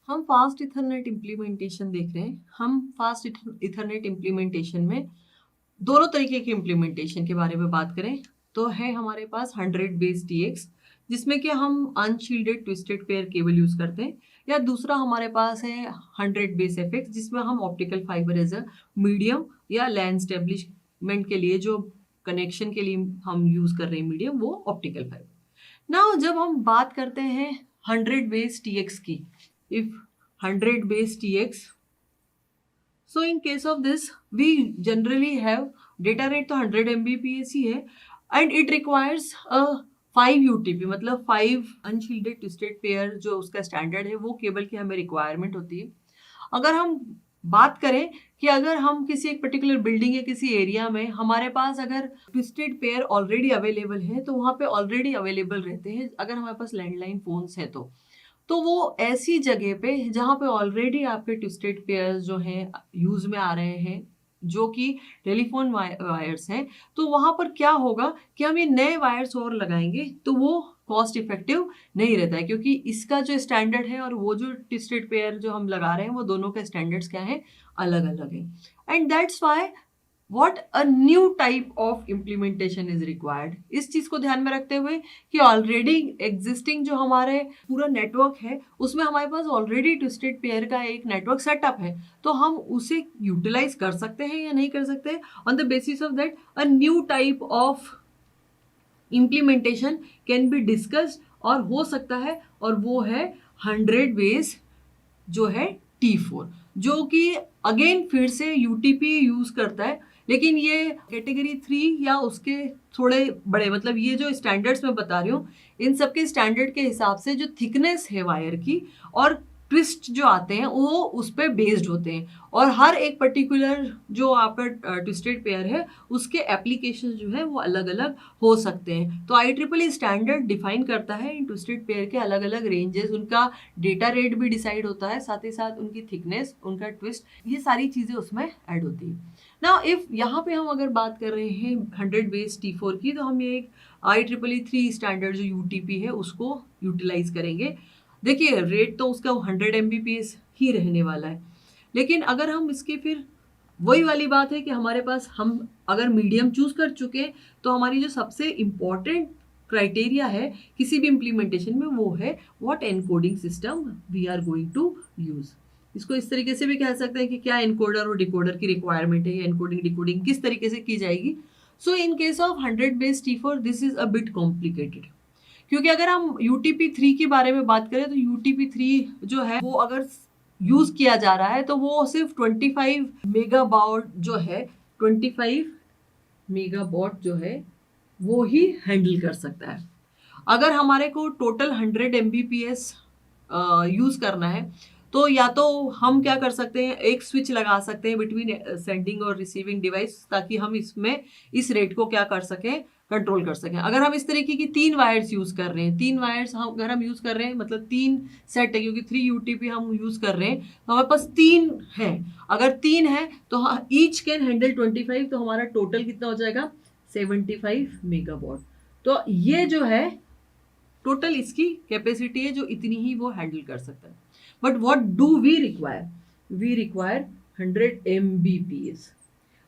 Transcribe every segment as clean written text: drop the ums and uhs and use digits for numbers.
हम fast Ethernet implementation देख रहे हैं। हम फास्ट इथरनेट इम्प्लीमेंटेशन में दोनों तरीके के इम्प्लीमेंटेशन के बारे में बात करें तो है हमारे पास 100 बेस TX, जिसमें कि हम unshielded twisted pair cable use करते हैं, या दूसरा हमारे पास है 100 बेस FX, जिसमें हम optical fibre as a medium या लैन स्टेब्लिशमेंट के लिए जो कनेक्शन के लिए हम यूज कर रहे हैं मीडियम, वो ऑप्टिकल फाइबर। नाउ जब हम बात करते हैं 100 बेस TX की, if 100 base TX, so in case of this we generally have data rate तो 100 Mbps ही है, and it requires a 5 UTP, मतलब 5 अनशील्डेड ट्विस्टेड पेयर जो उसका स्टैंडर्ड है वो केबल की हमें रिक्वायरमेंट होती है। अगर हम बात करें कि अगर हम किसी एक पर्टिकुलर बिल्डिंग या किसी एरिया में हमारे पास अगर ट्विस्टेड पेयर ऑलरेडी अवेलेबल है तो वहाँ पे ऑलरेडी अवेलेबल रहते हैं, अगर हमारे पास लैंडलाइन फोन्स हैं तो वो ऐसी जगह पे जहाँ पे ऑलरेडी आपके ट्विस्टेड पेयर्स जो हैं यूज में आ रहे हैं, जो कि टेलीफोन वायर्स हैं, तो वहाँ पर क्या होगा कि हम ये नए वायर्स और लगाएंगे तो वो कॉस्ट इफेक्टिव नहीं रहता है, क्योंकि इसका जो स्टैंडर्ड है और वो जो ट्विस्टेड पेयर जो हम लगा रहे हैं वो दोनों के स्टैंडर्ड्स क्या है, अलग अलग है। And that's why what a new type of implementation is required. इस चीज को ध्यान में रखते हुए कि ऑलरेडी एग्जिस्टिंग जो हमारे पूरा नेटवर्क है उसमें हमारे पास ऑलरेडी ट्विस्टेड पेयर का एक नेटवर्क सेटअप है, तो हम उसे यूटिलाइज कर सकते हैं या नहीं कर सकते। On the basis of that a new type of implementation can be discussed और हो सकता है, और वो है 100 बेस जो है T4, जो कि अगेन फिर से UTP यूज करता है, लेकिन ये कैटेगरी 3 या उसके थोड़े बड़े, मतलब ये जो स्टैंडर्ड्स मैं बता रही हूँ इन सबके स्टैंडर्ड के हिसाब से जो थिकनेस है वायर की और ट्विस्ट जो आते हैं वो उस पर बेस्ड होते हैं, और हर एक पर्टिकुलर जो आपका ट्विस्टेड पेयर है उसके एप्लीकेशन जो है वो अलग अलग हो सकते हैं। तो IEEE स्टैंडर्ड डिफाइन करता है इन ट्विस्टेड पेयर के अलग अलग रेंजेस, उनका डेटा रेट भी डिसाइड होता है, साथ ही साथ उनकी थिकनेस, उनका ट्विस्ट, ये सारी चीज़ें उसमें ऐड होती है। नाउ इफ यहाँ पे हम अगर बात कर रहे हैं 100 बेस T4 की, तो हम ये एक IEEE 3 स्टैंडर्ड जो UTP है उसको यूटिलाइज करेंगे। देखिए रेट तो उसका 100 Mbps ही रहने वाला है, लेकिन अगर हम इसके फिर वही वाली बात है कि हमारे पास हम अगर मीडियम चूज कर चुके हैं तो हमारी जो सबसे इम्पॉर्टेंट क्राइटेरिया है किसी भी इम्प्लीमेंटेशन में वो है what encoding system we are going to use. इसको इस तरीके से भी कह सकते हैं कि क्या एनकोडर और डिकोडर की रिक्वायरमेंट है, एनकोडिंग डिकोडिंग किस तरीके से की जाएगी। So in case of 100 base T4 this is a bit complicated, क्योंकि अगर हम UTP3 के बारे में बात करें तो UTP3 जो है वो अगर यूज किया जा रहा है तो वो सिर्फ 25 मेगाबाट जो है, 25 मेगाबाट जो है वो ही हैंडल कर सकता है। अगर हमारे को टोटल 100 Mbps यूज करना है तो या तो हम क्या कर सकते हैं, एक स्विच लगा सकते हैं बिटवीन सेंडिंग और रिसीविंग डिवाइस, ताकि हम इसमें इस रेट को क्या कर सकें, कंट्रोल कर सकें। अगर हम इस तरीके की 3 वायर्स यूज कर रहे हैं, 3 वायर्स हम अगर हम यूज कर रहे हैं, मतलब 3 सेट है, क्योंकि 3 UTP हम यूज कर रहे हैं तो हमारे पास 3 है। अगर 3 है तो ईच कैन हैंडल 25, तो हमारा टोटल कितना हो जाएगा 75 मेगावाट। तो ये जो है टोटल इसकी कैपेसिटी है जो इतनी ही वो हैंडल कर सकता है। But what do we require, we require 100 Mbps।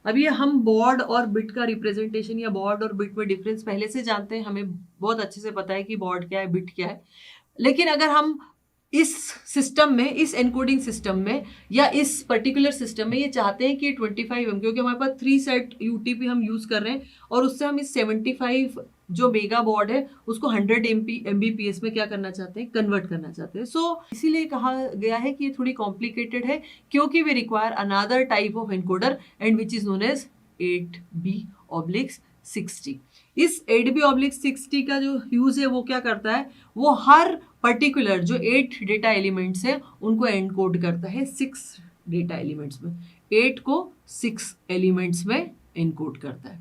अब ये हम बॉर्ड और बिट का रिप्रेजेंटेशन या बॉर्ड और बिट में डिफरेंस पहले से जानते हैं, हमें बहुत अच्छे से पता है कि बॉर्ड क्या है, बिट क्या है। लेकिन अगर हम इस सिस्टम में, इस एनकोडिंग सिस्टम में या इस पर्टिकुलर सिस्टम में ये चाहते हैं कि 25 क्योंकि हमारे पास 3 सेट UTP हम यूज कर रहे हैं और उससे हम इस 75 जो मेगा बॉर्ड है उसको 100 Mbps में क्या करना चाहते हैं, कन्वर्ट करना चाहते हैं। सो इसीलिए कहा गया है कि ये थोड़ी कॉम्प्लिकेटेड है, क्योंकि we require another type of encoder and which is known as 8B/60। इस 8B/60 का जो यूज है वो क्या करता है, वो हर पर्टिकुलर जो 8 डेटा एलिमेंट्स है उनको एनकोड करता है 6 डेटा एलिमेंट्स में, 8 को 6 एलिमेंट्स में एनकोड करता है।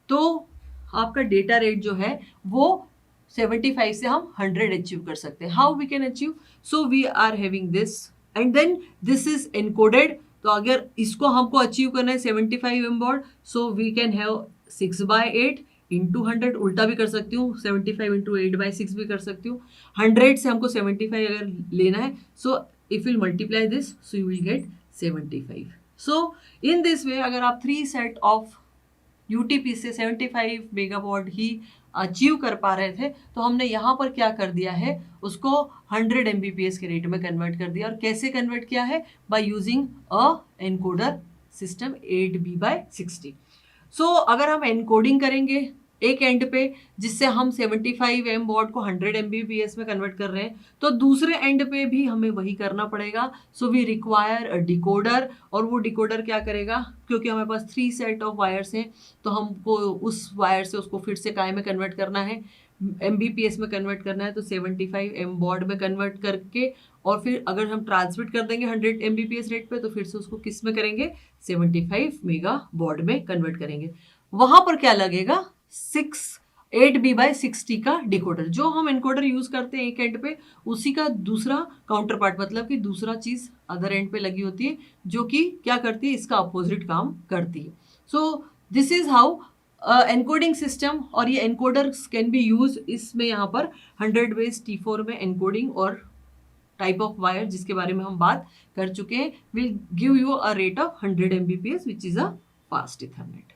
तो आपका डेटा रेट जो है वो 75 से हम 100 अचीव कर सकते हैं। How we can achieve, so we are having this and then this is encoded. तो अगर इसको हमको अचीव करना है 75 MBOD, so we can have 6/8 into 100, उल्टा भी कर सकती हूँ, 75 इंटू 8/6 भी कर सकती हूँ। 100 से हमको 75 अगर लेना है, सो if you'll multiply this, so you will get 75. So in this way अगर आप 3 सेट ऑफ यूटीपी से 75 मेगावाट ही अचीव कर पा रहे थे, तो हमने यहाँ पर क्या कर दिया है, उसको 100 Mbps के रेट में कन्वर्ट कर दिया. और कैसे कन्वर्ट किया है? By using a encoder system 8b/60. सो अगर हम एनकोडिंग करेंगे एक एंड पे, जिससे हम 75 एम वॉट को 100 Mbps में कन्वर्ट कर रहे हैं, तो दूसरे एंड पे भी हमें वही करना पड़ेगा. So we require a decoder. और वो डिकोडर क्या करेगा, क्योंकि हमारे पास 3 सेट ऑफ वायर्स हैं, तो हमको उस वायर से उसको फिर से काय में कन्वर्ट करना है, Mbps में कन्वर्ट करना है. तो 75 एम वॉट में कन्वर्ट करके, और फिर अगर हम ट्रांसमिट कर देंगे 100 Mbps रेट पे, तो फिर से उसको किस में करेंगे, 75 मेगा वॉट में कन्वर्ट करेंगे. वहां पर क्या लगेगा, 8b/60 का डिकोडर. जो हम एनकोडर यूज करते हैं एक एंड पे, उसी का दूसरा काउंटर पार्ट, मतलब कि दूसरा चीज अदर एंड पे लगी होती है, जो कि क्या करती है, इसका अपोजिट काम करती है. So this is how encoding system, और ये एनकोडर कैन बी यूज. इसमें यहाँ पर 100 बेस T4 में एनकोडिंग और टाइप ऑफ वायर जिसके बारे में हम बात कर चुके हैं, will give you a rate of 100 Mbps which is a fast Ethernet.